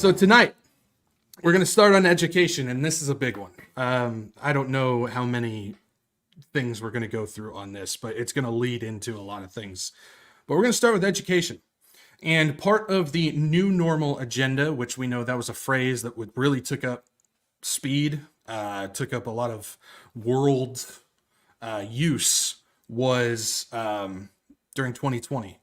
So tonight, we're going to start on education, and this is a big one. I don't know how many things we're going to go through on this, but it's going to lead into a lot of things. But we're going to start with education. And part of the new normal agenda, which we know that was a phrase that really took up speed, took up a lot of world use, was during 2020.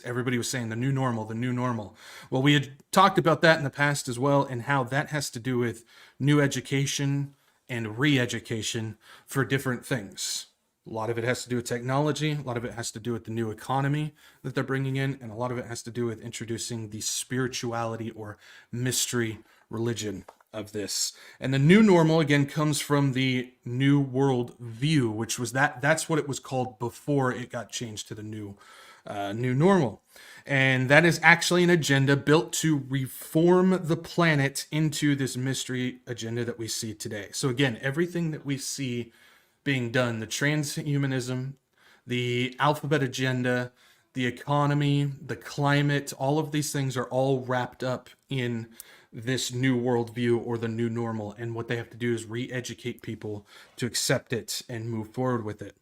Everybody was saying the new normal, the new normal. Well, we had talked about that in the past as well, and how that has to do with new education and re-education for different things. A lot of it has to do with technology, a lot of it has to do with the new economy that they're bringing in, and a lot of it has to do with introducing the spirituality or mystery religion of this. And the new normal, again, comes from the New World View, which was that's what it was called before it got changed to the new normal. And that is actually an agenda built to reform the planet into this mystery agenda that we see today. So again, everything that we see being done, the transhumanism, the alphabet agenda, the economy, the climate, all of these things are all wrapped up in this new worldview or the new normal. And what they have to do is re-educate people to accept it and move forward with it.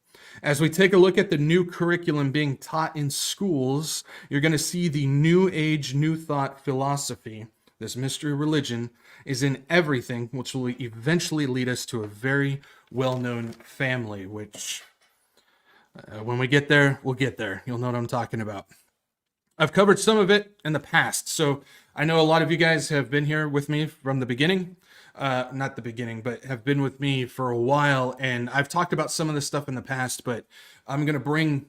As we take a look at the new curriculum being taught in schools, you're going to see the New Age, New Thought philosophy, this mystery religion, is in everything, which will eventually lead us to a very well-known family, which when we get there, we'll get there. You'll know what I'm talking about. I've covered some of it in the past, so I know a lot of you guys have been here with me from the beginning. Not the beginning, but have been with me for a while, and I've talked about some of this stuff in the past, but I'm going to bring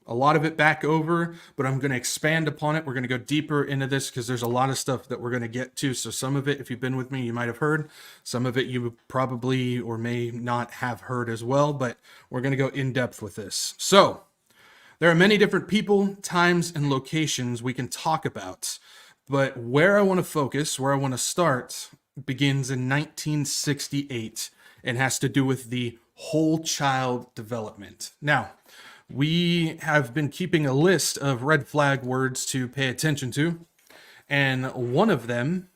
a lot of it back over, but I'm going to expand upon it. We're going to go deeper into this because there's a lot of stuff that we're going to get to. So some of it, if you've been with me, you might have heard. Some of it you probably or may not have heard as well, but we're going to go in depth with this. So there are many different people, times, and locations we can talk about, but where I want to focus, where I want to start, begins in 1968 and has to do with the Wholechild development. Now, we have been keeping a list of red flag words to pay attention to, and one of them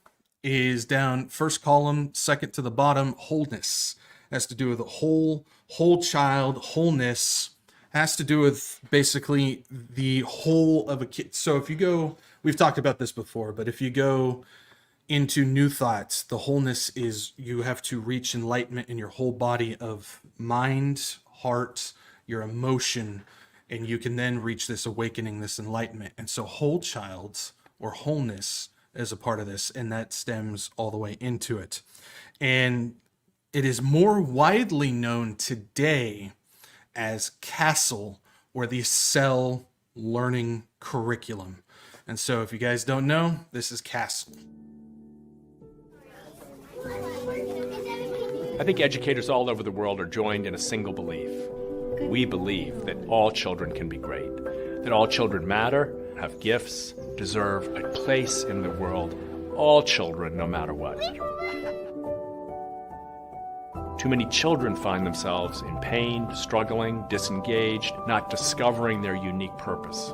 is down first column, second to the bottom, wholeness. Has to do with whole child, wholeness, has to do with basically the whole of a kid. So if you go, we've talked about this before, but if you go into New Thoughts, the wholeness is you have to reach enlightenment in your whole body of mind, heart, your emotion, and you can then reach this awakening, this enlightenment. And so Wholechild or wholeness is a part of this, and that stems all the way into it. And it is more widely known today as CASEL, or the SEL learning curriculum. And so if you guys don't know, this is CASEL. I think educators all over the world are joined in a single belief. We believe that all children can be great, that all children matter, have gifts, deserve a place in the world, all children, no matter what. Too many children find themselves in pain, struggling, disengaged, not discovering their unique purpose.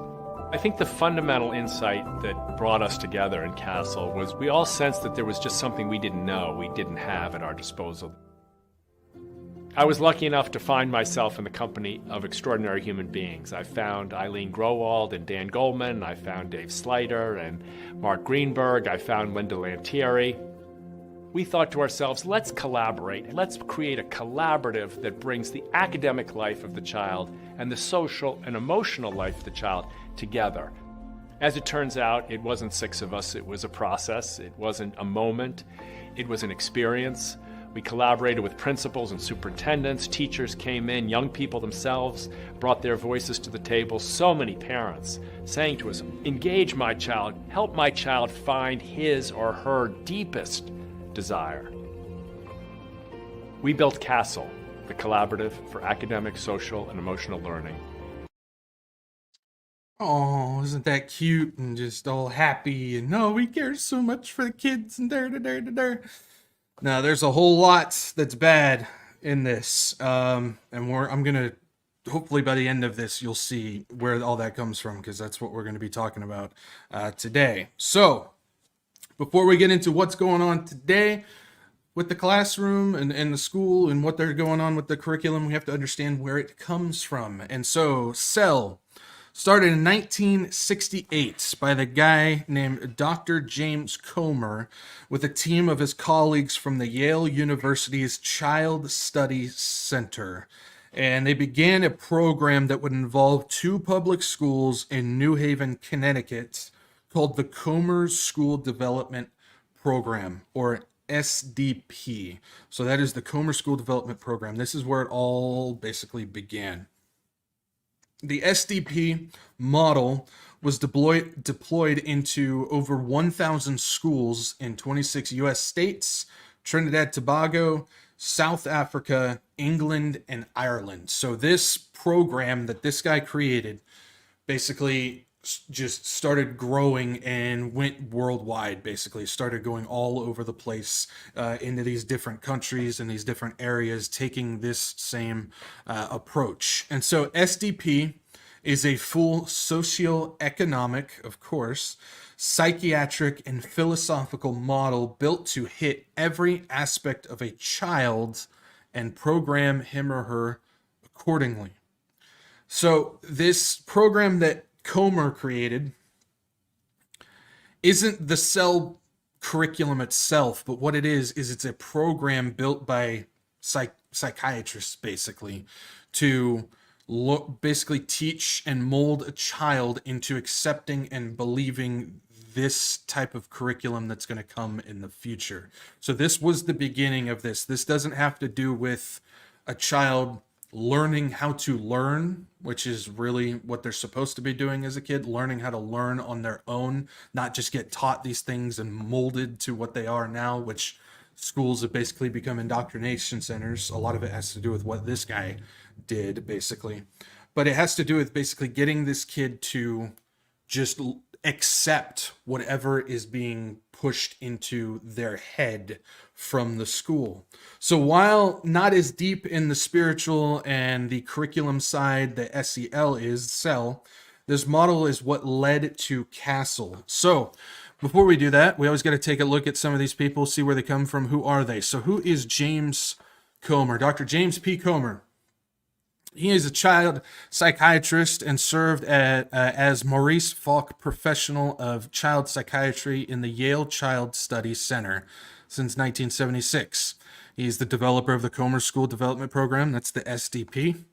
I think the fundamental insight that brought us together in CASEL was we all sensed that there was just something we didn't know, we didn't have at our disposal. I was lucky enough to find myself in the company of extraordinary human beings. I found Eileen Growald and Dan Goleman, I found Dave Slider and Mark Greenberg, I found Linda Lantieri. We thought to ourselves, let's collaborate. Let's create a collaborative that brings the academic life of the child and the social and emotional life of the child together. As it turns out, it wasn't six of us. It was a process. It wasn't a moment. It was an experience. We collaborated with principals and superintendents. Teachers came in. Young people themselves brought their voices to the table. So many parents saying to us, engage my child. Help my child find his or her deepest desire. We built CASEL, the collaborative for academic, social, and emotional learning. Oh, isn't that cute and just all happy and no, we care so much for the kids and there. Now, there's a whole lot that's bad in this, and I'm gonna hopefully by the end of this you'll see where all that comes from, because that's what we're going to be talking about today. So before we get into what's going on today with the classroom and the school and what they're going on with the curriculum, we have to understand where it comes from. And so SEL started in 1968 by the guy named Dr. James Comer with a team of his colleagues from the Yale University's Child Study Center. And they began a program that would involve 2 public schools in New Haven, Connecticut, called the Comer School Development Program, or SDP. So that is the Comer School Development Program. This is where it all basically began. The SDP model was deployed into over 1,000 schools in 26 U.S. states, Trinidad, Tobago, South Africa, England, and Ireland. So this program that this guy created basically just started growing and went worldwide, basically started going all over the place into these different countries and these different areas, taking this same approach. And so SDP is a full socioeconomic, of course, psychiatric and philosophical model built to hit every aspect of a child and program him or her accordingly. So this program that Comer created isn't the SEL curriculum itself, but what it is it's a program built by psychiatrists basically to basically teach and mold a child into accepting and believing this type of curriculum that's going to come in the future. So this was the beginning of this. This doesn't have to do with a child learning how to learn, which is really what they're supposed to be doing as a kid, learning how to learn on their own, not just get taught these things and molded to what they are now, which schools have basically become indoctrination centers. A lot of it has to do with what this guy did, basically. But it has to do with basically getting this kid to just accept whatever is being pushed into their head from the school. So while not as deep in the spiritual and the curriculum side that SEL, this model is what led to CASEL. So before we do that, we always got to take a look at some of these people, see where they come from. Who are they? So who is James Comer? Dr. James P. Comer. He is a child psychiatrist and served as Maurice Falk Professional of Child Psychiatry in the Yale Child Study Center since 1976. He's the developer of the Comer School Development Program, that's the SDP.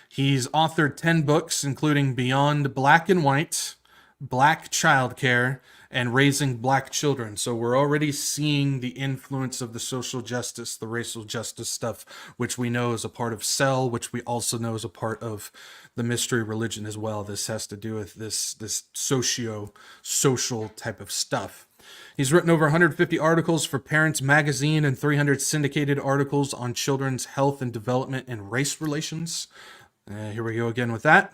He's authored 10 books, including Beyond Black and White, Black Childcare, and Raising Black Children. So we're already seeing the influence of the social justice, the racial justice stuff, which we know is a part of SEL, which we also know is a part of the mystery religion as well. This has to do with this socio-social type of stuff. He's written over 150 articles for Parents Magazine and 300 syndicated articles on children's health and development and race relations. Here we go again with that.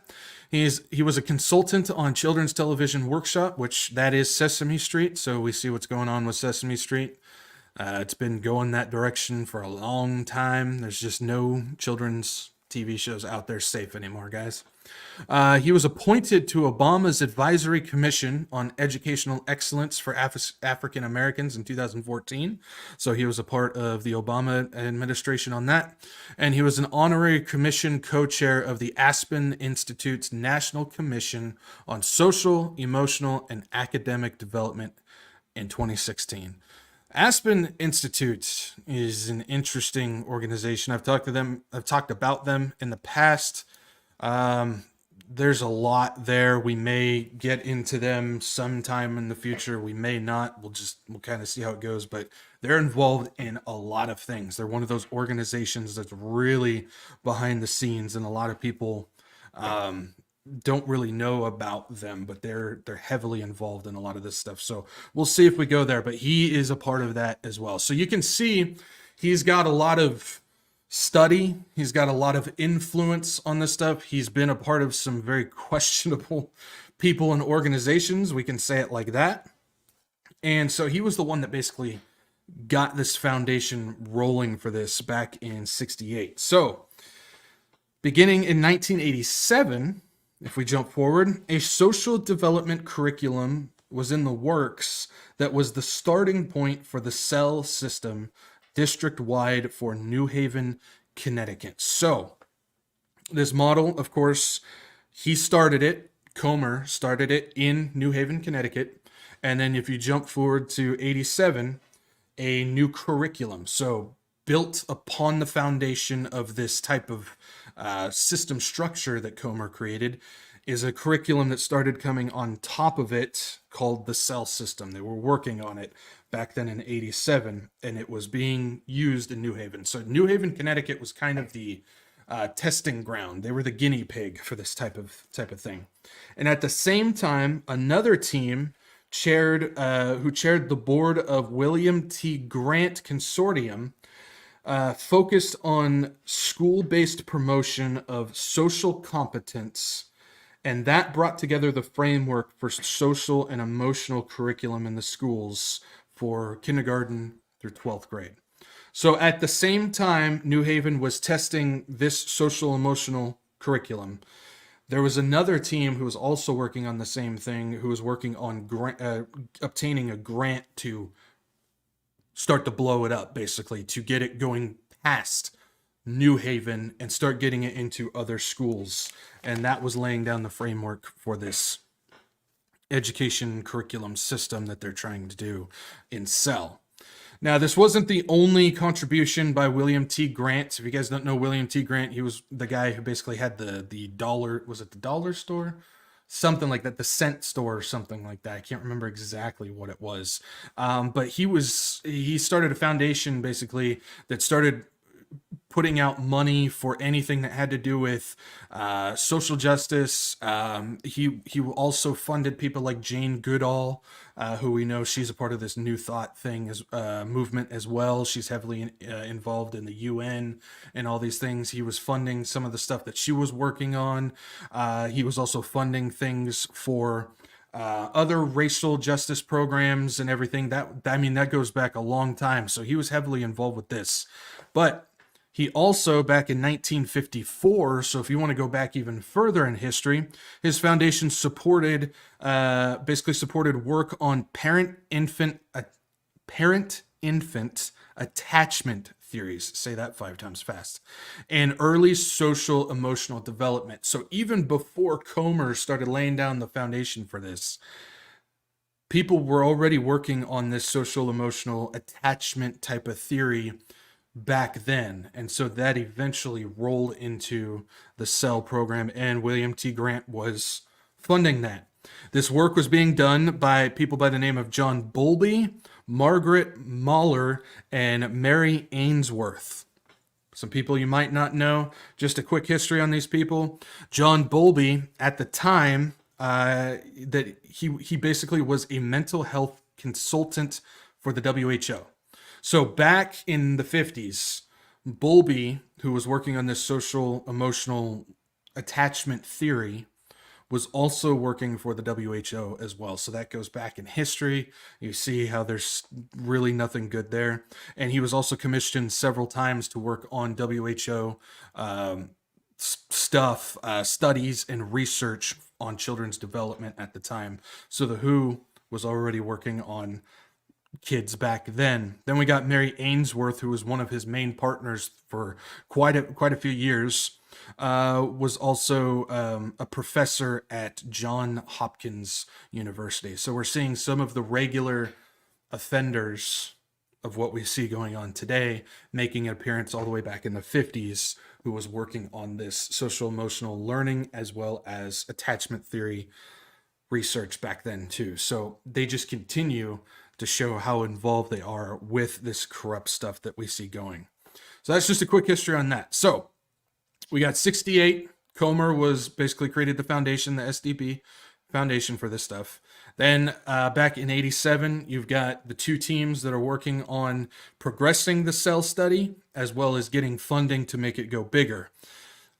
He was a consultant on Children's Television Workshop, which that is Sesame Street. So we see what's going on with Sesame Street. It's been going that direction for a long time. There's just no children's TV shows out there safe anymore, guys. He was appointed to Obama's Advisory Commission on Educational Excellence for African Americans in 2014. So he was a part of the Obama administration on that. And he was an honorary commission co-chair of the Aspen Institute's National Commission on Social, Emotional, and Academic Development in 2016. Aspen Institute is an interesting organization. I've talked about them in the past. There's a lot there. We may get into them sometime in the future. We may not. We'll kind of see how it goes, but they're involved in a lot of things. They're one of those organizations that's really behind the scenes, and a lot of people don't really know about them, but they're heavily involved in a lot of this stuff. So we'll see if we go there, but he is a part of that as well. So you can see he's got a lot of study. He's got a lot of influence on this stuff. He's been a part of some very questionable people and organizations. We can say it like that. And so he was the one that basically got this foundation rolling for this back in 68. So beginning in 1987, if we jump forward, a social development curriculum was in the works that was the starting point for the SEL system district-wide for New Haven, Connecticut. So this model, of course, he started it, Comer started it in New Haven, Connecticut. And then if you jump forward to 87, a new curriculum. So built upon the foundation of this type of system structure that Comer created is a curriculum that started coming on top of it called the SEL system. They were working on it back then in 87, and it was being used in New Haven. So New Haven, Connecticut was kind of the testing ground. They were the guinea pig for this type of thing. And at the same time, another team who chaired the board of William T. Grant Consortium focused on school-based promotion of social competence, and that brought together the framework for social and emotional curriculum in the schools for kindergarten through 12th grade. So at the same time New Haven was testing this social emotional curriculum, there was another team who was also working on the same thing, who was working on obtaining a grant to start to blow it up, basically, to get it going past New Haven and start getting it into other schools. And that was laying down the framework for this education curriculum system that they're trying to do in SEL. Now, this wasn't the only contribution by William T. Grant. If you guys don't know William T. Grant, he was the guy who basically had the dollar, was it the dollar store? Something like that, the cent store or something like that. I can't remember exactly what it was. But he started a foundation basically that started putting out money for anything that had to do with social justice. He also funded people like Jane Goodall, who we know she's a part of this New Thought thing movement as well. She's heavily involved in the UN and all these things. He was funding some of the stuff that she was working on. He was also funding things for other racial justice programs and everything. That goes back a long time. So he was heavily involved with this. But he also, back in 1954, so if you want to go back even further in history, his foundation supported work on parent-infant attachment theories, say that 5 times fast, and early social emotional development. So even before Comer started laying down the foundation for this, people were already working on this social emotional attachment type of theory back then. And so that eventually rolled into the SEL program, and William T. Grant was funding that. This work was being done by people by the name of John Bowlby, Margaret Mahler, and Mary Ainsworth. Some people you might not know. Just a quick history on these people. John Bowlby, at the time, that he basically was a mental health consultant for the WHO. So back in the 50s, Bowlby, who was working on this social emotional attachment theory, was also working for the WHO as well. So that goes back in history. You see how there's really nothing good there. And he was also commissioned several times to work on WHO studies and research on children's development at the time. So the WHO was already working on kids back then. Then we got Mary Ainsworth, who was one of his main partners for quite a few years. Was also a professor at Johns Hopkins University. So we're seeing some of the regular offenders of what we see going on today making an appearance all the way back in the 50s, who was working on this social emotional learning as well as attachment theory research back then too. So they just continue to show how involved they are with this corrupt stuff that we see going. So that's just a quick history on that. So we got 68. Comer was basically created the foundation, the SDP foundation for this stuff. Then back in 87, you've got the 2 teams that are working on progressing the SEL study as well as getting funding to make it go bigger.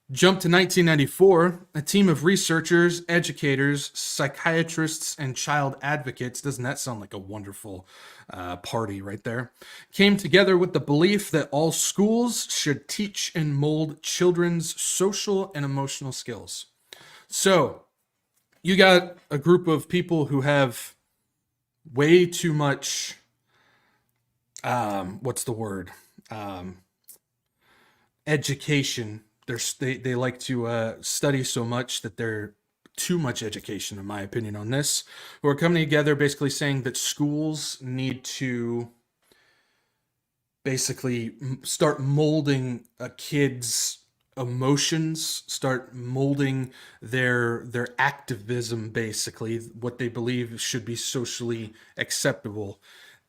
Jump to 1994, a team of researchers, educators, psychiatrists, and child advocates, doesn't that sound like a wonderful party right there, came together with the belief that all schools should teach and mold children's social and emotional skills. So you got a group of people who have way too much, what's the word? Education. They like to study so much that they're too much education, in my opinion, on this. Who are coming together basically saying that schools need to basically start molding a kid's emotions, start molding their activism, basically what they believe should be socially acceptable.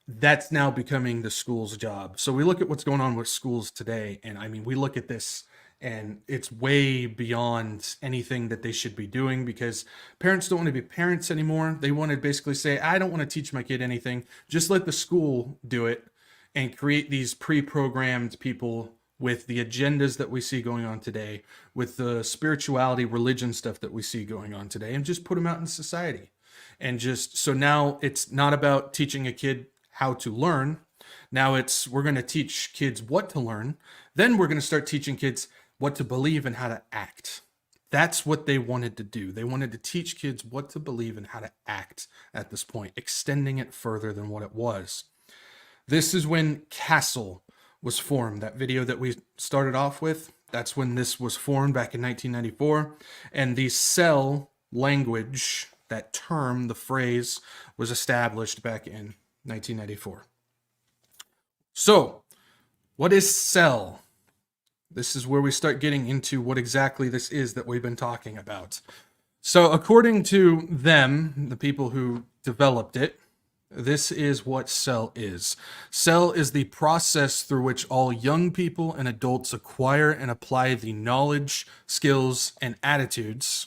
That's now becoming the school's job. So we look at what's going on with schools today, and I mean, we look at this and it's way beyond anything that they should be doing, because parents don't want to be parents anymore. They want to basically say, I don't want to teach my kid anything. Just let the school do it, and create these pre-programmed people with the agendas that we see going on today, with the spirituality, religion stuff that we see going on today, and just put them out in society. And just, so now it's not about teaching a kid how to learn. Now we're going to teach kids what to learn. Then we're going to start teaching kids what to believe and how to act. That's what they wanted to do. They wanted to teach kids what to believe and how to act at this point, extending it further than what it was. This is when CASEL was formed. That video that we started off with, that's when this was formed back in 1994. And the SEL language, that term, the phrase, was established back in 1994. So, what is SEL? This is where we start getting into what exactly this is that we've been talking about. So, according to them, the people who developed it, this is what SEL is. SEL is the process through which all young people and adults acquire and apply the knowledge, skills, and attitudes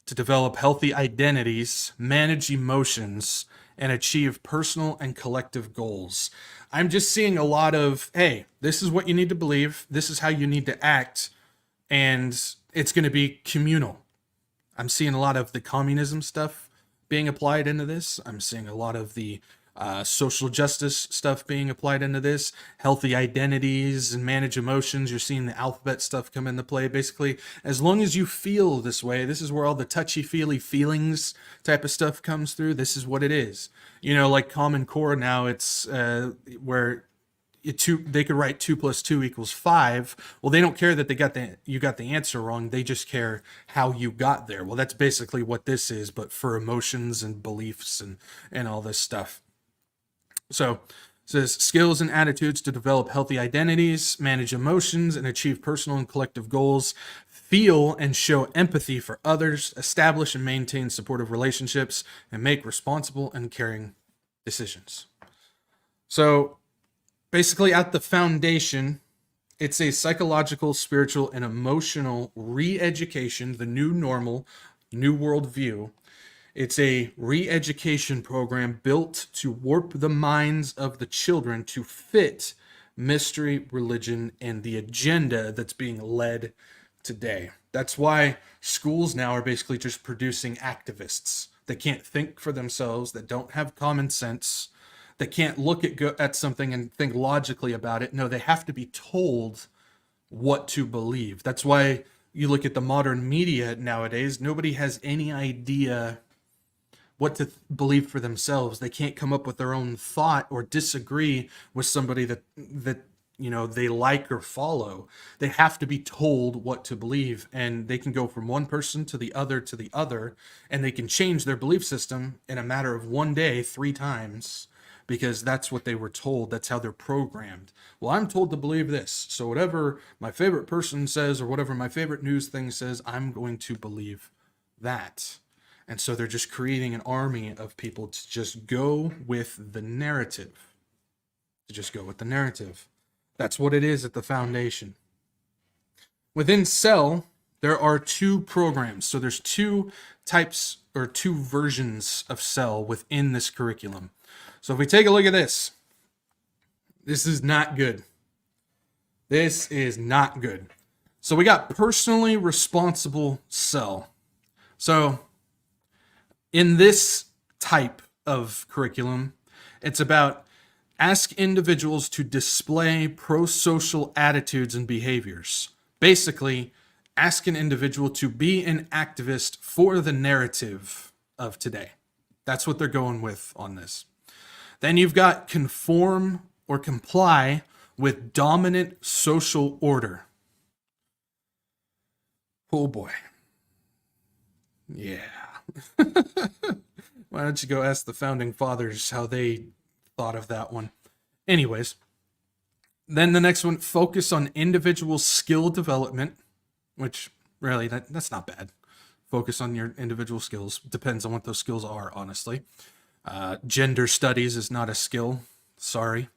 to develop healthy identities, manage emotions, and achieve personal and collective goals. I'm just seeing a lot of, hey, this is what you need to believe, this is how you need to act, and it's going to be communal. I'm seeing a lot of the communism stuff being applied into this. I'm seeing a lot of the social justice stuff being applied into this, healthy identities and manage emotions. You're seeing the alphabet stuff come into play. Basically, as long as you feel this way, this is where all the touchy-feely feelings type of stuff comes through. This is what it is. You know, like Common Core now, it's where they could write 2 + 2 = 5. Well, they don't care that you got the answer wrong. They just care how you got there. Well, that's basically what this is, but for emotions and beliefs and all this stuff. So it says skills and attitudes to develop healthy identities, manage emotions, and achieve personal and collective goals, feel and show empathy for others, establish and maintain supportive relationships, and make responsible and caring decisions. So basically, at the foundation, it's a psychological, spiritual, and emotional re-education, the new normal, new worldview. It's a re-education program built to warp the minds of the children to fit mystery, religion, and the agenda that's being led today. That's why schools now are basically just producing activists that can't think for themselves, that don't have common sense, that can't look at something and think logically about it. No, they have to be told what to believe. That's why you look at the modern media nowadays, nobody has any idea what to believe for themselves. They can't come up with their own thought or disagree with somebody that you know they like or follow. They have to be told what to believe, and they can go from one person to the other, and they can change their belief system in a matter of one day 3 times, because that's what they were told. That's how they're programmed. Well, I'm told to believe this, so whatever my favorite person says or whatever my favorite news thing says, I'm going to believe that. And so they're just creating an army of people to just go with the narrative. That's what it is at the foundation. Within SEL, there are 2 programs. So there's 2 types or 2 versions of SEL within this curriculum. So if we take a look at this, this is not good. This is not good. So we got personally responsible SEL. So in this type of curriculum, it's about ask individuals to display pro-social attitudes and behaviors. Basically, ask an individual to be an activist for the narrative of today. That's what they're going with on this. Then you've got conform or comply with dominant social order. Oh boy. Yeah. Why don't you go ask the founding fathers how they thought of that one? Anyways, then the next one, focus on individual skill development, which really, that's not bad. Focus on your individual skills. Depends on what those skills are, honestly. Gender studies is not a skill. Sorry.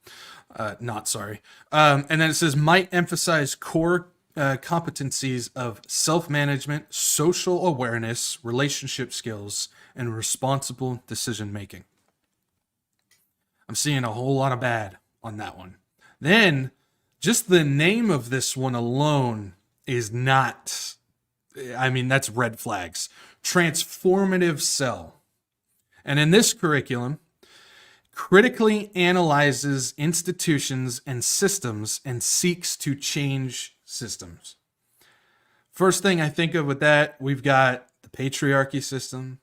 Not sorry. And then it says, might emphasize core competencies of self-management, social awareness, relationship skills, and responsible decision-making. I'm seeing a whole lot of bad on that one. Then, just the name of this one alone is not, I mean, that's red flags. Transformative Sel. And in this curriculum, critically analyzes institutions and systems and seeks to change systems. First thing I think of with that, we've got the patriarchy system.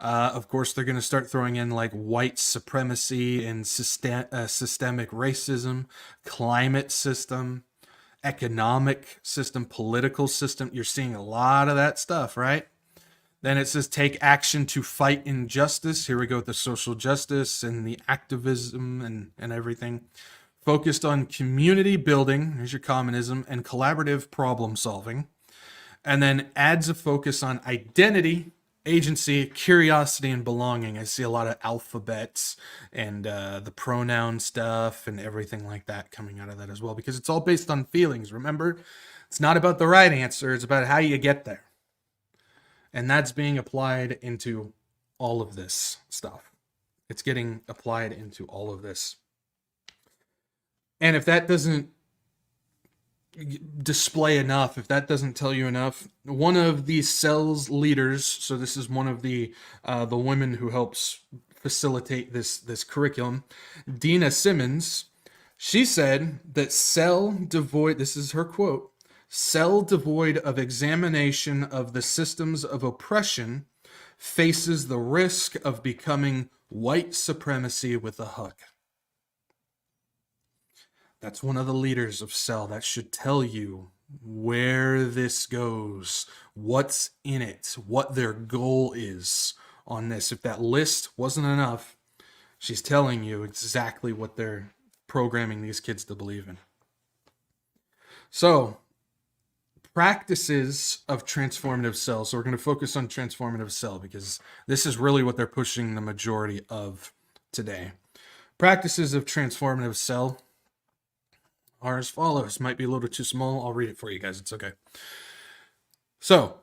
Of course, they're going to start throwing in like white supremacy and systemic racism, climate system, economic system, political system. You're seeing a lot of that stuff, right? Then it says take action to fight injustice. Here we go with the social justice and the activism and everything. Focused on community building, here's your communism, and collaborative problem solving. And then adds a focus on identity, agency, curiosity, and belonging. I see a lot of alphabets and the pronoun stuff and everything like that coming out of that as well, because it's all based on feelings. Remember, it's not about the right answer. It's about how you get there. And that's being applied into all of this stuff. It's getting applied into all of this. And if that doesn't display enough, if that doesn't tell you enough, one of the CEL's leaders, so this is one of the women who helps facilitate this curriculum, Dina Simmons, she said that CEL devoid, this is her quote, CEL devoid of examination of the systems of oppression faces the risk of becoming white supremacy with a hook. That's one of the leaders of CEL. That should tell you where this goes, what's in it, what their goal is on this. If that list wasn't enough, she's telling you exactly what they're programming these kids to believe in. So, practices of transformative CEL. So we're going to focus on transformative CEL because this is really what they're pushing the majority of today. Practices of transformative CEL are as follows. Might be a little too small. I'll read it for you guys. It's okay. So,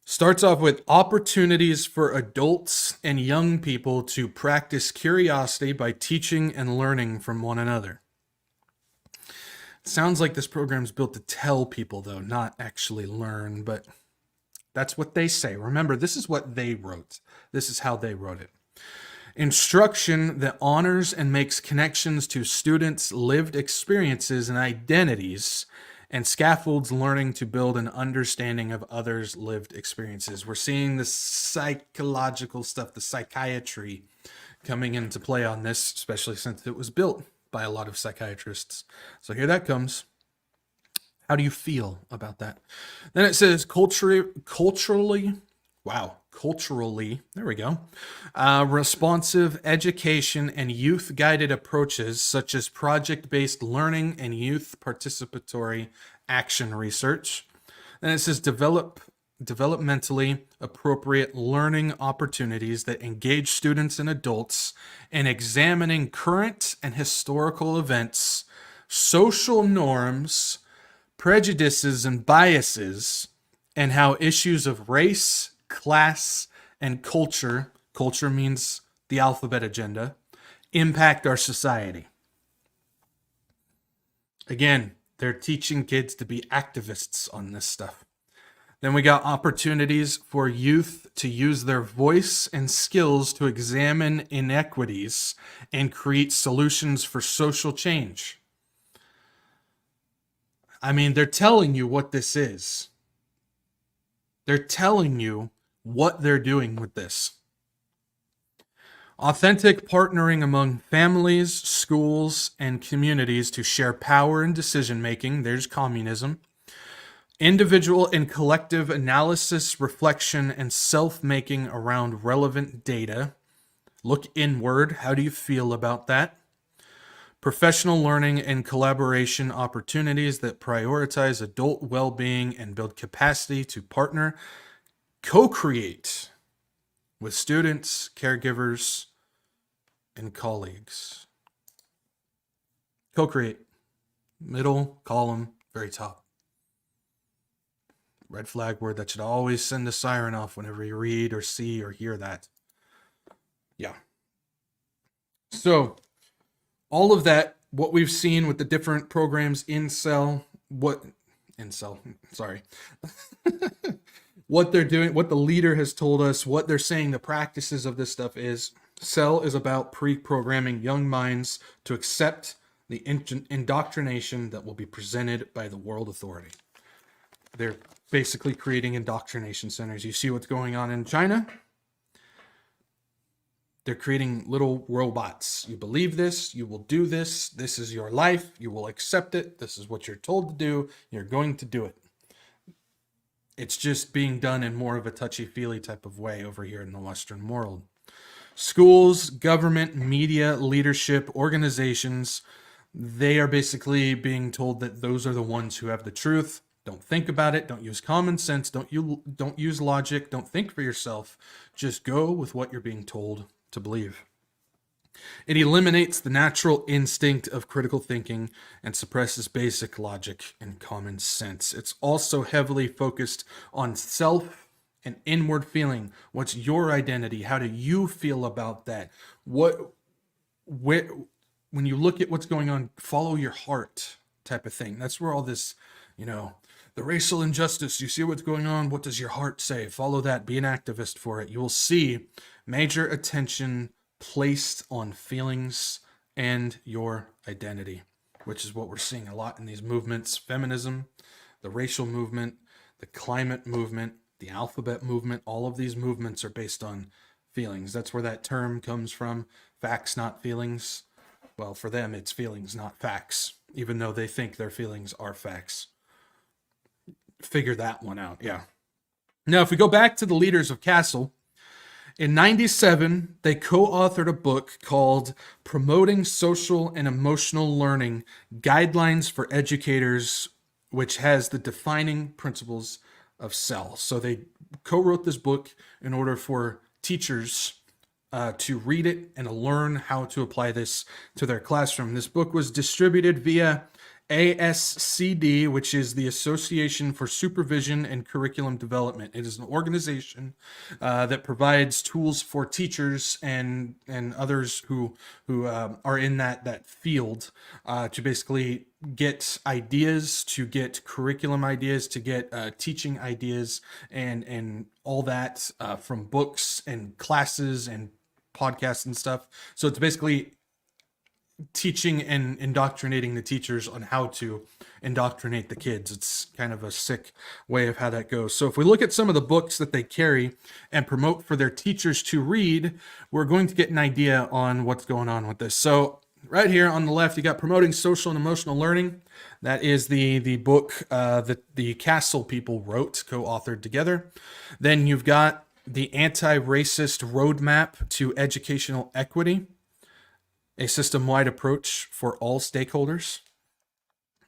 starts off with opportunities for adults and young people to practice curiosity by teaching and learning from one another. It sounds like this program's built to tell people, though, not actually learn, but that's what they say. Remember, this is what they wrote. This is how they wrote it. Instruction that honors and makes connections to students' lived experiences and identities, and scaffolds learning to build an understanding of others' lived experiences. We're seeing the psychological stuff, the psychiatry coming into play on this, especially since it was built by a lot of psychiatrists. So here that comes. How do you feel about that? Then it says culturally, there we go. Responsive education and youth-guided approaches such as project-based learning and youth participatory action research. Then it says developmentally appropriate learning opportunities that engage students and adults in examining current and historical events, social norms, prejudices, and biases, and how issues of race, class, and culture means the alphabet agenda, impact our society. Again, they're teaching kids to be activists on this stuff. Then we got opportunities for youth to use their voice and skills to examine inequities and create solutions for social change. I mean, they're telling you what this is. They're telling you what they're doing with this. Authentic partnering among families, schools, and communities to share power and decision making. There's communism. Individual and collective analysis, reflection, and self-making around relevant data. Look inward. How do you feel about that? Professional learning and collaboration opportunities that prioritize adult well-being and build capacity to partner, co-create with students, caregivers, and colleagues. Co-create. Middle column, very top. Red flag word that should always send a siren off whenever you read or see or hear that. Yeah. So, all of that, what we've seen with the different programs in CEL, what they're doing, what the leader has told us, what they're saying the practices of this stuff is. CEL is about pre-programming young minds to accept the indoctrination that will be presented by the world authority. They're basically creating indoctrination centers. You see what's going on in China? They're creating little robots. You believe this, you will do this. This is your life. You will accept it. This is what you're told to do. You're going to do it. It's just being done in more of a touchy-feely type of way over here in the Western world. Schools, government, media, leadership, organizations, they are basically being told that those are the ones who have the truth. Don't think about it. Don't use common sense. Don't use logic. Don't think for yourself. Just go with what you're being told to believe. It eliminates the natural instinct of critical thinking and suppresses basic logic and common sense. It's also heavily focused on self and inward feeling. What's your identity? How do you feel about that? When you look at what's going on, follow your heart type of thing. That's where all this, the racial injustice, you see what's going on, what does your heart say? Follow that, be an activist for it. You will see major attention placed on feelings and your identity, which is what we're seeing a lot in these movements. Feminism, the racial movement, the climate movement, the alphabet movement, all of these movements are based on feelings. That's where that term comes from, facts, not feelings. Well, for them, it's feelings, not facts, even though they think their feelings are facts. Figure that one out, yeah. Now, if we go back to the leaders of CASEL, in 1997, they co-authored a book called Promoting Social and Emotional Learning, Guidelines for Educators, which has the defining principles of CEL. So they co-wrote this book in order for teachers to read it and to learn how to apply this to their classroom. This book was distributed via ASCD, which is the Association for Supervision and Curriculum Development. It is an organization that provides tools for teachers and others who are in that field to basically get ideas, to get curriculum ideas, to get teaching ideas, and all that from books and classes and podcasts and stuff. So it's basically teaching and indoctrinating the teachers on how to indoctrinate the kids. It's kind of a sick way of how that goes. So if we look at some of the books that they carry and promote for their teachers to read, we're going to get an idea on what's going on with this. So right here on the left, you got Promoting Social and Emotional Learning. That is the book that the CASEL people wrote, co-authored together. Then you've got the Anti-Racist Roadmap to Educational Equity, a system-wide approach for all stakeholders.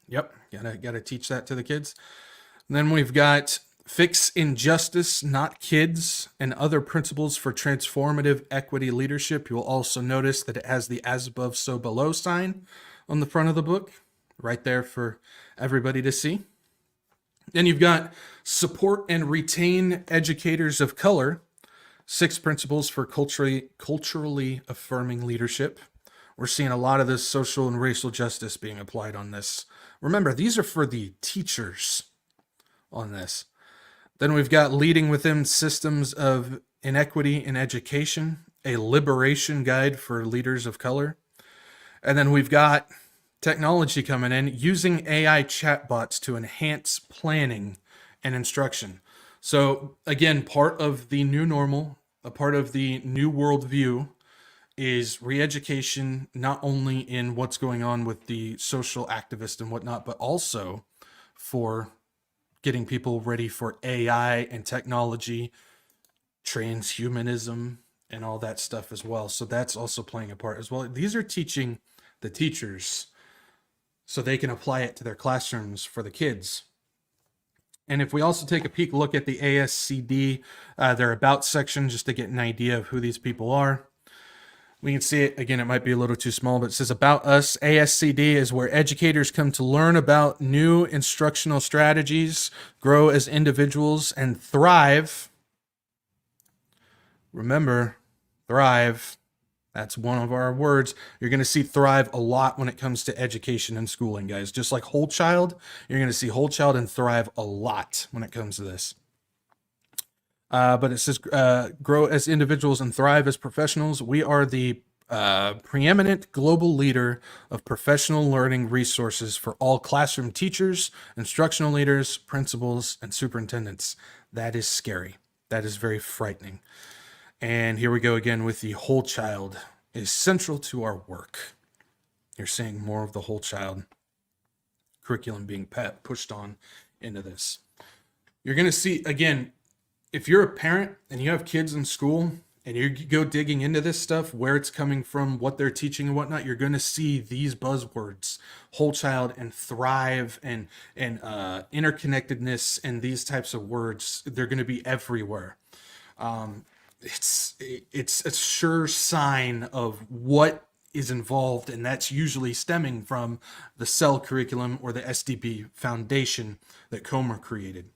Yep, gotta teach that to the kids. And then we've got Fix Injustice, Not Kids, and Other Principles for Transformative Equity Leadership. You will also notice that it has the as above, so below sign on the front of the book, right there for everybody to see. Then you've got Support and Retain Educators of Color, 6 Principles for Culturally Affirming Leadership. We're seeing a lot of this social and racial justice being applied on this. Remember, these are for the teachers on this. Then we've got Leading Within Systems of Inequity in Education, a liberation guide for leaders of color. And then we've got technology coming in, using AI chatbots to enhance planning and instruction. So again, part of the new normal, a part of the new worldview is reeducation, not only in what's going on with the social activists and whatnot, but also for getting people ready for AI and technology, transhumanism, and all that stuff as well. So that's also playing a part as well. These are teaching the teachers so they can apply it to their classrooms for the kids. And if we also take a peek look at the ASCD, their about section, just to get an idea of who these people are, we can see it. Again, it might be a little too small, but it says about us. ASCD is where educators come to learn about new instructional strategies, grow as individuals, and thrive. Remember, thrive. That's one of our words. You're going to see thrive a lot when it comes to education and schooling, guys. Just like Wholechild, you're going to see Wholechild and thrive a lot when it comes to this. But it says grow as individuals and thrive as professionals. We are the preeminent global leader of professional learning resources for all classroom teachers, instructional leaders, principals, and superintendents. That is scary. That is very frightening. And here we go again with the Wholechild is central to our work. You're seeing more of the Wholechild curriculum being pushed on into this. You're going to see, again, if you're a parent and you have kids in school and you go digging into this stuff, where it's coming from, what they're teaching and whatnot, you're going to see these buzzwords, Wholechild and thrive and interconnectedness and these types of words. They're going to be everywhere. It's a sure sign of what is involved, and that's usually stemming from the SEL curriculum or the SDP foundation that Comer created.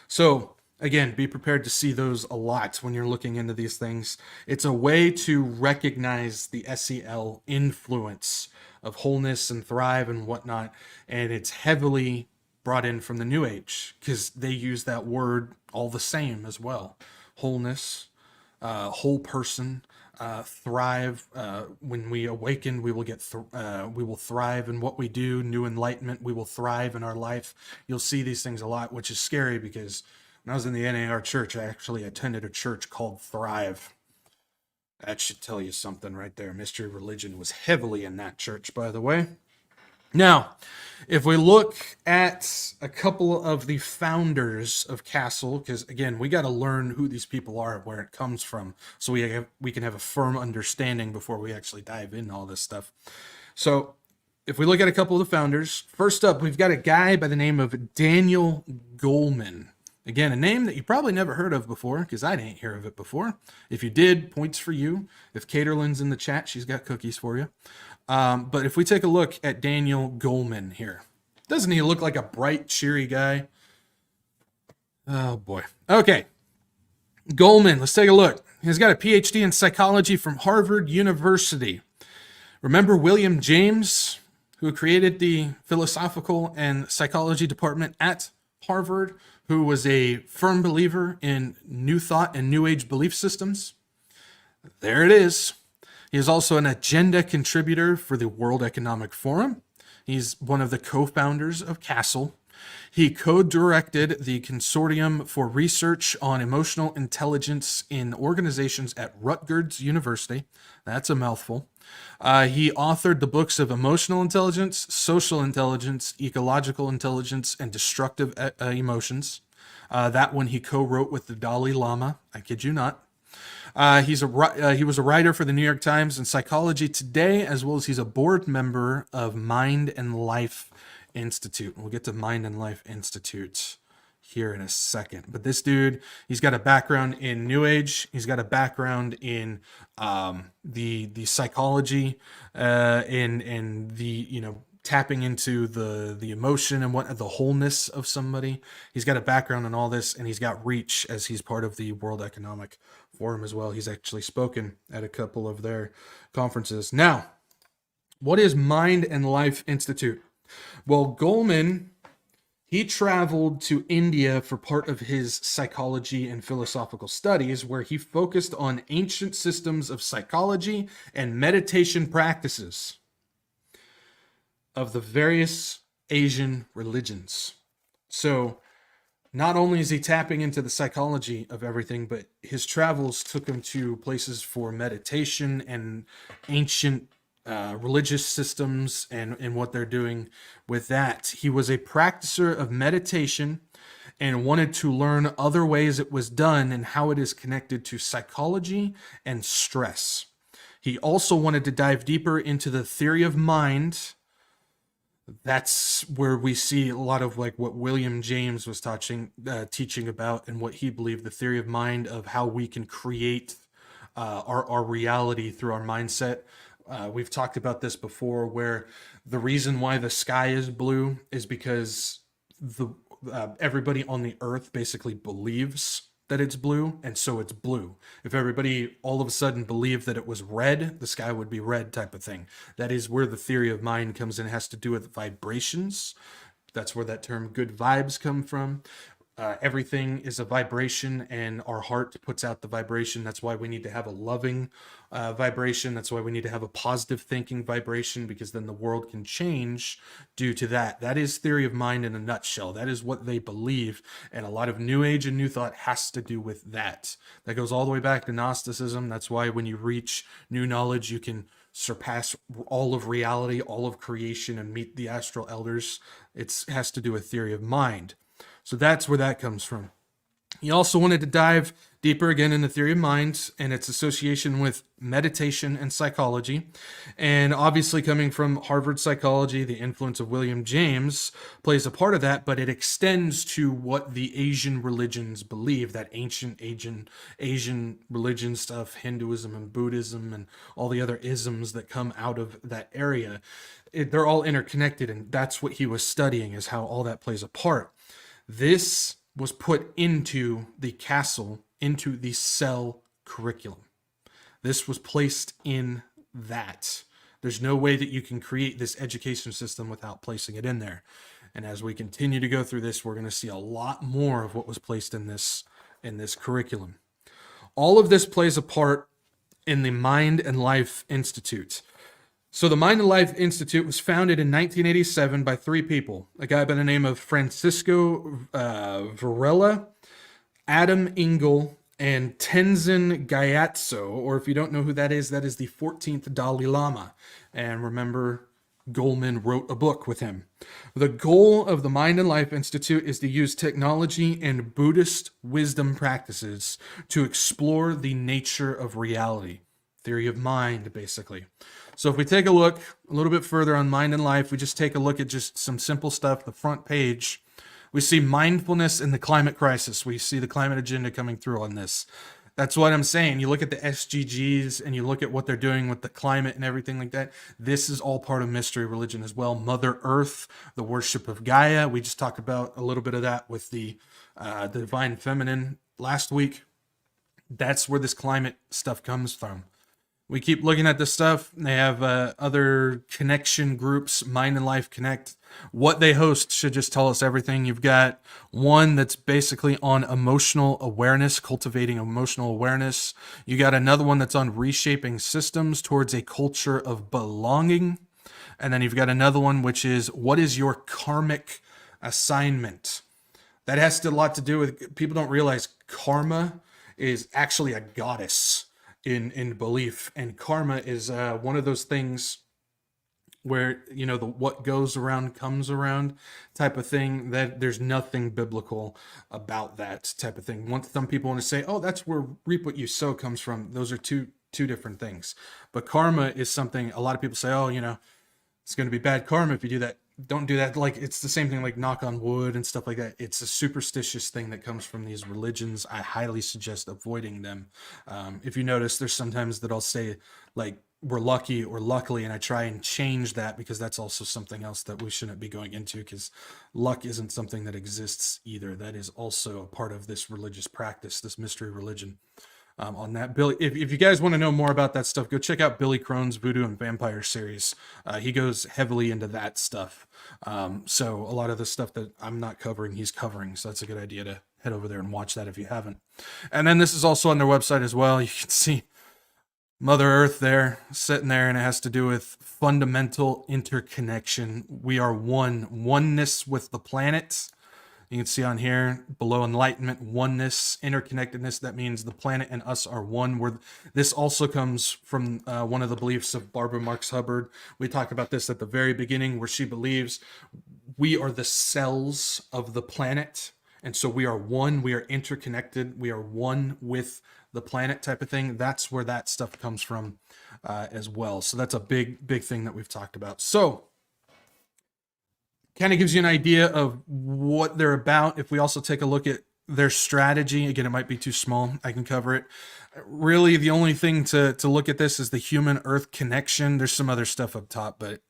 So again, be prepared to see those a lot when you're looking into these things. It's a way to recognize the SEL influence of wholeness and thrive and whatnot, and it's heavily brought in from the New Age because they use that word all the same as well. Wholeness, whole person, thrive. When we awaken, we will we will thrive in what we do. New enlightenment, we will thrive in our life. You'll see these things a lot, which is scary because when I was in the NAR church, I actually attended a church called Thrive. That should tell you something right there. Mystery Religion was heavily in that church, by the way. Now, if we look at a couple of the founders of CASEL, because again, we got to learn who these people are, where it comes from, so we can have a firm understanding before we actually dive into all this stuff. So if we look at a couple of the founders, first up, we've got a guy by the name of Daniel Goleman. Again, a name that you probably never heard of before, because I didn't hear of it before. If you did, points for you. If Caterlin's in the chat, she's got cookies for you. But if we take a look at Daniel Goleman here, doesn't he look like a bright, cheery guy? Oh, boy. Okay. Goleman, let's take a look. He's got a PhD in psychology from Harvard University. Remember William James, who created the philosophical and psychology department at Harvard, who was a firm believer in new thought and new age belief systems? There it is. He is also an agenda contributor for the World Economic Forum. He's one of the co-founders of CASEL. He co-directed the Consortium for Research on Emotional Intelligence in Organizations at Rutgers University. That's a mouthful. He authored the books of Emotional Intelligence, Social Intelligence, Ecological Intelligence, and Destructive Emotions. That one he co-wrote with the Dalai Lama. I kid you not. He was a writer for the New York Times and Psychology Today, as well as he's a board member of Mind and Life Institute. We'll get to Mind and Life Institute here in a second. But this dude, he's got a background in New Age. He's got a background in the psychology and the tapping into the emotion and what the wholeness of somebody. He's got a background in all this, and he's got reach as he's part of the World Economic Forum as well. He's actually spoken at a couple of their conferences. Now, what is Mind and Life Institute? Well, Goleman, he traveled to India for part of his psychology and philosophical studies, where he focused on ancient systems of psychology and meditation practices of the various Asian religions. So not only is he tapping into the psychology of everything, but his travels took him to places for meditation and ancient religious systems and what they're doing with that. He was a practicer of meditation and wanted to learn other ways it was done and how it is connected to psychology and stress. He also wanted to dive deeper into the theory of mind. That's where we see a lot of like what William James was teaching about, and what he believed, the theory of mind, of how we can create our reality through our mindset. We've talked about this before, where the reason why the sky is blue is because everybody on the earth basically believes that it's blue, and so it's blue. If everybody all of a sudden believed that it was red, the sky would be red, type of thing. That is where the theory of mind comes in. It has to do with vibrations. That's where that term good vibes come from. Everything is a vibration, and our heart puts out the vibration. That's why we need to have a loving vibration. That's why we need to have a positive thinking vibration, because then the world can change due to that. That is theory of mind in a nutshell. That is what they believe, and a lot of New Age and New Thought has to do with that. That goes all the way back to Gnosticism. That's why when you reach new knowledge, you can surpass all of reality, all of creation, and meet the astral elders. It has to do with theory of mind. So that's where that comes from. He also wanted to dive deeper again into theory of mind and its association with meditation and psychology. And obviously, coming from Harvard psychology, the influence of William James plays a part of that, but it extends to what the Asian religions believe, that ancient Asian religion stuff, Hinduism and Buddhism and all the other isms that come out of that area. They're all interconnected, and that's what he was studying, is how all that plays a part. This was put into the CASEL, into the SEL curriculum. This was placed in that. There's no way that you can create this education system without placing it in there. And as we continue to go through this, we're going to see a lot more of what was placed in this curriculum. All of this plays a part in the Mind and Life Institute. So the Mind and Life Institute was founded in 1987 by three people. A guy by the name of Francisco Varela, Adam Engel, and Tenzin Gyatso, or if you don't know who that is the 14th Dalai Lama. And remember, Goleman wrote a book with him. The goal of the Mind and Life Institute is to use technology and Buddhist wisdom practices to explore the nature of reality. Theory of mind, basically. So if we take a look a little bit further on Mind and Life, we just take a look at just some simple stuff. The front page, we see mindfulness in the climate crisis. We see the climate agenda coming through on this. That's what I'm saying. You look at the SDGs and you look at what they're doing with the climate and everything like that. This is all part of mystery religion as well. Mother Earth, the worship of Gaia. We just talked about a little bit of that with the divine feminine last week. That's where this climate stuff comes from. We keep looking at this stuff. They have other connection groups, Mind and Life Connect. What they host should just tell us everything. You've got one that's basically on emotional awareness, cultivating emotional awareness. You got another one that's on reshaping systems towards a culture of belonging. And then you've got another one, which is, what is your karmic assignment? That has a lot to do with, people don't realize karma is actually a goddess in belief, and karma is one of those things where, you know, the what goes around comes around type of thing. That there's nothing biblical about that type of thing. Some people want to say, oh, that's where reap what you sow comes from. Those are two different things. But karma is something a lot of people say, oh, you know, it's going to be bad karma if you do that. Don't do that. Like, it's the same thing, like knock on wood and stuff like that. It's a superstitious thing that comes from these religions. I highly suggest avoiding them. If you notice, there's sometimes that I'll say, like, we're lucky or luckily, and I try and change that, because that's also something else that we shouldn't be going into, because luck isn't something that exists either. That is also a part of this religious practice, this mystery religion. On that, Billy, if you guys want to know more about that stuff, go check out Billy Crone's Voodoo and Vampire series. He goes heavily into that stuff. So a lot of the stuff that I'm not covering, he's covering. So that's a good idea to head over there and watch that if you haven't. And then this is also on their website as well. You can see Mother Earth there, sitting there, and it has to do with fundamental interconnection. We are oneness with the planet. You can see on here below enlightenment, oneness, interconnectedness. That means the planet and us are one. This also comes from one of the beliefs of Barbara Marx Hubbard. We talked about this at the very beginning, where she believes we are the cells of the planet. And so we are one, we are interconnected, we are one with the planet type of thing. That's where that stuff comes from as well. So that's a big thing that we've talked about. So kind of gives you an idea of what they're about. If we also take a look at their strategy, again, it might be too small. I can cover it. Really, the only thing to look at this is the human-earth connection. There's some other stuff up top, but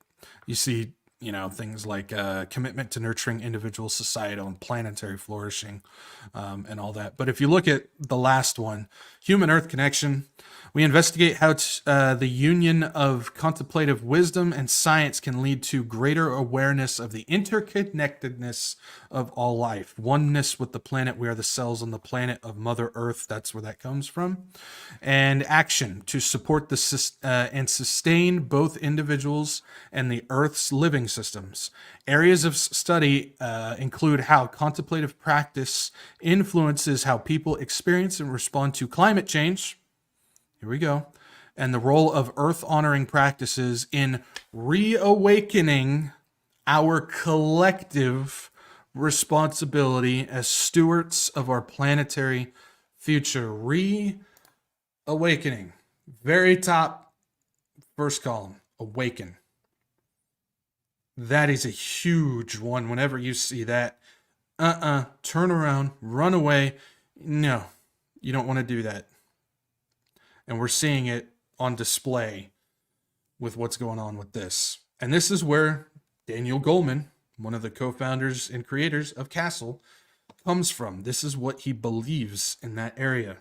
you see, things like commitment to nurturing individual, societal, and planetary flourishing, and all that. But if you look at the last one, human-earth connection, we investigate how the union of contemplative wisdom and science can lead to greater awareness of the interconnectedness of all life. Oneness with the planet. We are the cells on the planet of Mother Earth. That's where that comes from. And action to support and sustain both individuals and the Earth's living systems. Areas of study include how contemplative practice influences how people experience and respond to climate change. Here we go. And the role of earth-honoring practices in reawakening our collective responsibility as stewards of our planetary future. Reawakening. Very top, first column. Awaken. That is a huge one. Whenever you see that, turn around, run away. No, you don't want to do that. And we're seeing it on display with what's going on with this. And this is where Daniel Goleman, one of the co-founders and creators of CASEL, comes from. This is what he believes in that area.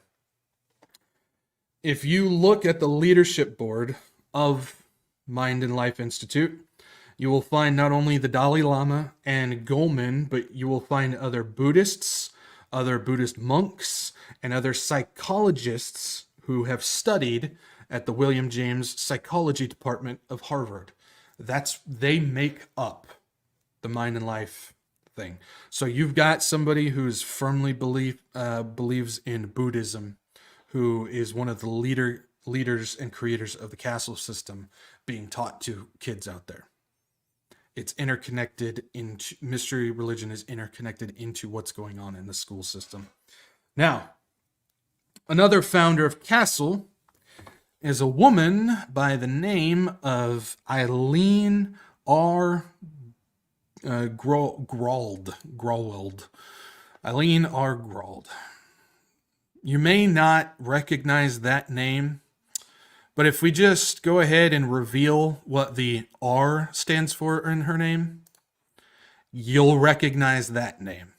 If you look at the leadership board of Mind and Life Institute, you will find not only the Dalai Lama and Goleman, but you will find other Buddhists, other Buddhist monks, and other psychologists who have studied at the William James Psychology Department of Harvard. They make up the Mind and Life thing. So you've got somebody who's firmly believes in Buddhism, who is one of the leaders and creators of the CASEL system being taught to kids out there. It's interconnected into mystery religion is interconnected into what's going on in the school system. Now, another founder of CASEL is a woman by the name of Eileen R. Grolwald. Eileen R. Grolwald. You may not recognize that name, but if we just go ahead and reveal what the R stands for in her name, you'll recognize that name.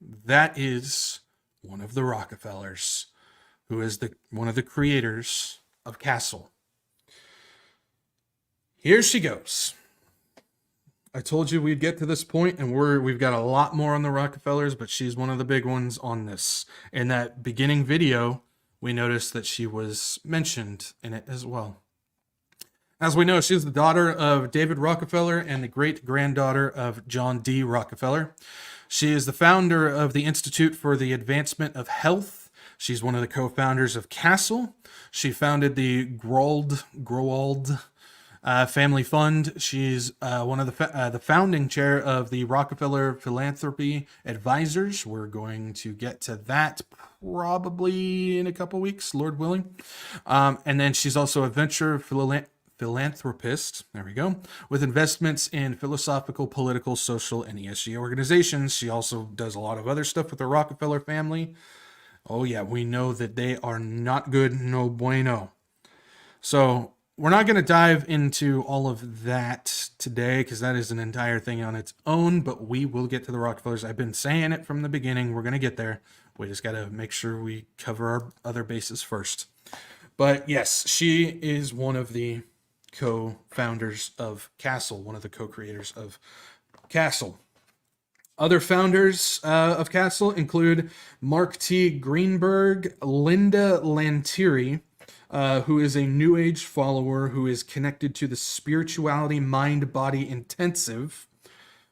That is one of the Rockefellers, who is one of the creators of CASEL. Here she goes. I told you we'd get to this point, and we've got a lot more on the Rockefellers, but she's one of the big ones on this. In that beginning video, we noticed that she was mentioned in it as well. As we know, she's the daughter of David Rockefeller and the great-granddaughter of John D. Rockefeller. She is the founder of the Institute for the Advancement of Health. She's one of the co-founders of CASEL. She founded the Growald Family Fund. She's one of the founding chair of the Rockefeller Philanthropy Advisors. We're going to get to that probably in a couple weeks, Lord willing. And then she's also a venture philanthropist, there we go, with investments in philosophical, political, social, and ESG organizations. She also does a lot of other stuff with the Rockefeller family. Oh yeah, we know that they are not good, no bueno. So we're not going to dive into all of that today because that is an entire thing on its own, but we will get to the Rockefellers. I've been saying it from the beginning. We're going to get there. We just got to make sure we cover our other bases first. But yes, she is one of the co-founders of CASEL, one of the co-creators of CASEL. Other founders of CASEL include Mark T. Greenberg, Linda Lantieri, who is a New Age follower who is connected to the Spirituality Mind Body Intensive,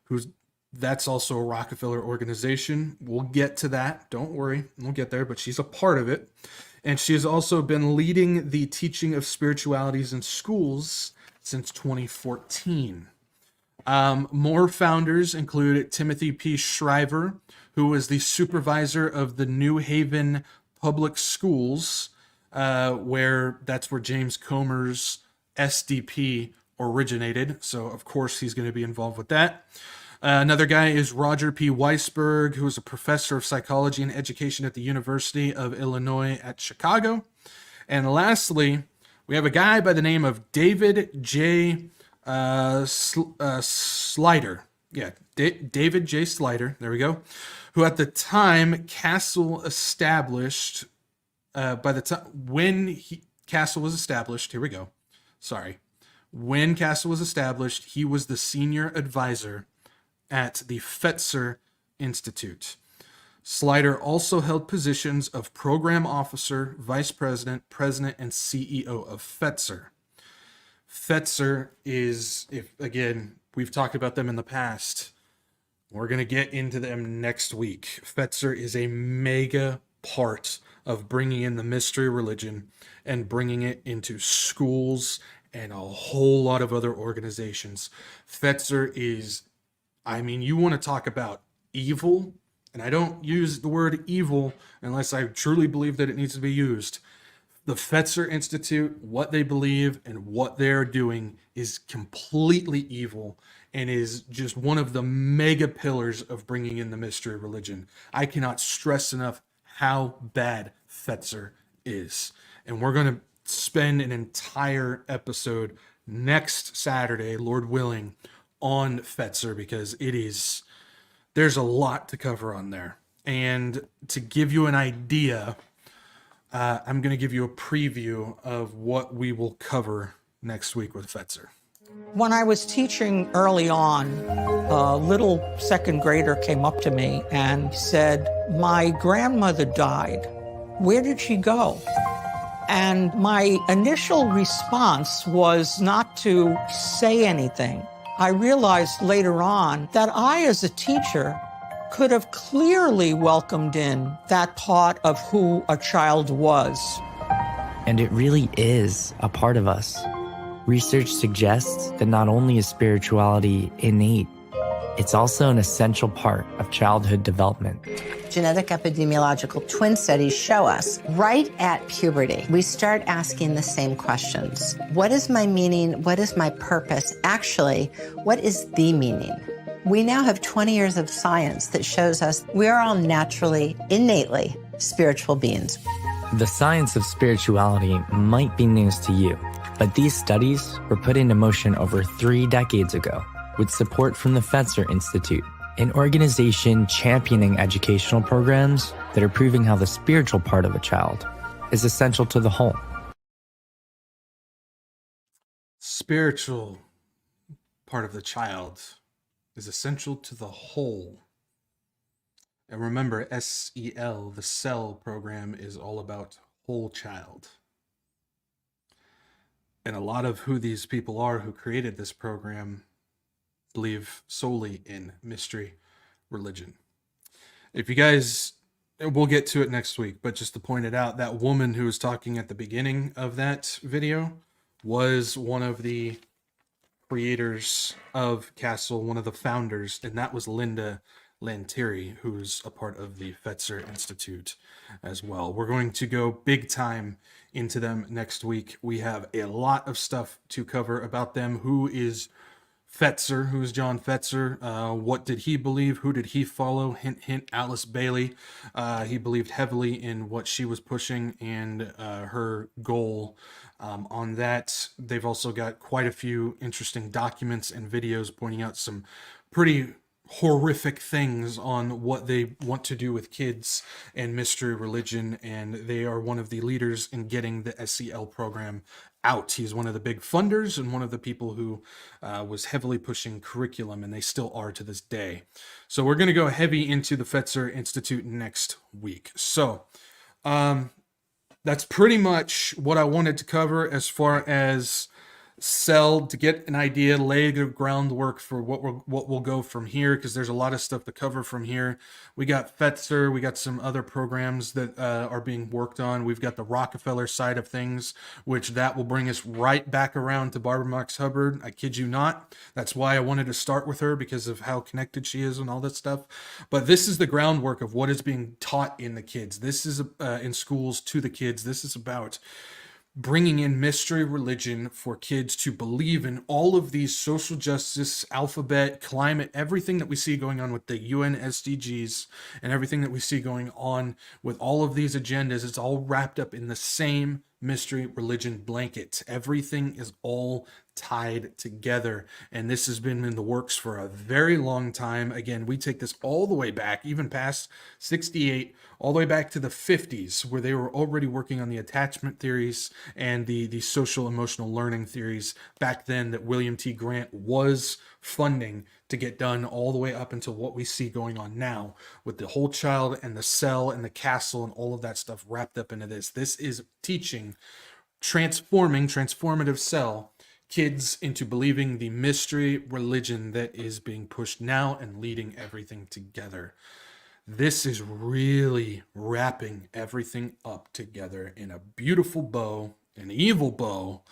who's That's also a Rockefeller organization. We'll get to that. Don't worry. We'll get there, but she's a part of it. And she has also been leading the teaching of spiritualities in schools since 2014. More founders include Timothy P. Shriver, who was the supervisor of the New Haven Public Schools, where that's where James Comer's SDP originated. So, of course, he's going to be involved with that. Another guy is Roger P. Weisberg, who is a professor of psychology and education at the University of Illinois at Chicago. And lastly, we have a guy by the name of David J. Slider. Yeah, David J. Slider. There we go. Who at the time CASEL established, when CASEL was established, here we go. Sorry. When CASEL was established, he was the senior advisor at the Fetzer Institute. Slider also held positions of program officer, vice president, president, and CEO of Fetzer. Fetzer is, we've talked about them in the past. We're going to get into them next week. Fetzer is a mega part of bringing in the mystery religion and bringing it into schools and a whole lot of other organizations. Fetzer is, you want to talk about evil, and I don't use the word evil unless I truly believe that it needs to be used. The Fetzer Institute, what they believe and what they're doing is completely evil and is just one of the mega pillars of bringing in the mystery religion. I cannot stress enough how bad Fetzer is. And we're going to spend an entire episode next Saturday, Lord willing, on Fetzer, because there's a lot to cover on there. And to give you an idea, I'm going to give you a preview of what we will cover next week with Fetzer. When I was teaching early on, a little second grader came up to me and said, "My grandmother died. Where did she go?" And my initial response was not to say anything. I realized later on that I, as a teacher, could have clearly welcomed in that part of who a child was. And it really is a part of us. Research suggests that not only is spirituality innate, it's also an essential part of childhood development. Genetic epidemiological twin studies show us right at puberty, we start asking the same questions. What is my meaning? What is my purpose? Actually, what is the meaning? We now have 20 years of science that shows us we are all naturally, innately spiritual beings. The science of spirituality might be news to you, but these studies were put into motion over 3 decades ago with support from the Fetzer Institute, an organization championing educational programs that are proving how the spiritual part of a child is essential to the whole. Spiritual part of the child is essential to the whole. And remember, SEL, the SEL program, is all about Wholechild. And a lot of who these people are who created this program believe solely in mystery religion. If you guys, we'll get to it next week, but just to point it out, that woman who was talking at the beginning of that video was one of the creators of CASEL, one of the founders, and that was Linda Lantieri, who's a part of the Fetzer Institute as well. We're going to go big time into them next week. We have a lot of stuff to cover about them. Who is Fetzer? Who is John Fetzer? What did he believe? Who did he follow? Hint, hint, Alice Bailey. He believed heavily in what she was pushing and her goal on that. They've also got quite a few interesting documents and videos pointing out some pretty horrific things on what they want to do with kids and mystery religion, and they are one of the leaders in getting the SEL program out. He's one of the big funders and one of the people who was heavily pushing curriculum, and they still are to this day. So we're going to go heavy into the Fetzer Institute next week. So that's pretty much what I wanted to cover as far as Sell to get an idea, lay the groundwork for what we'll go from here, because there's a lot of stuff to cover from here. We got Fetzer, we got some other programs that are being worked on. We've got the Rockefeller side of things, which that will bring us right back around to Barbara Marx Hubbard. I kid you not. That's why I wanted to start with her, because of how connected she is and all that stuff. But this is the groundwork of what is being taught in the kids. This is in schools to the kids. This is about bringing in mystery religion for kids to believe in all of these social justice, alphabet, climate, everything that we see going on with the UN SDGs and everything that we see going on with all of these agendas. It's all wrapped up in the same mystery religion blanket. Everything is all tied together, and this has been in the works for a very long time. Again, we take this all the way back, even past 68, all the way back to the 50s, where they were already working on the attachment theories and the social emotional learning theories back then that William T. Grant was funding to get done, all the way up until what we see going on now with the Wholechild and the CEL and the CASEL and all of that stuff wrapped up into this. This is teaching, transformative CEL kids into believing the mystery religion that is being pushed now and leading everything together. This is really wrapping everything up together in a beautiful bow, an evil bow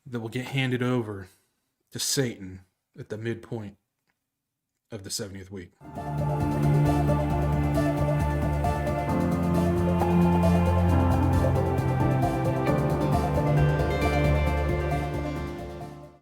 that will get handed over to Satan at the midpoint of the 70th week.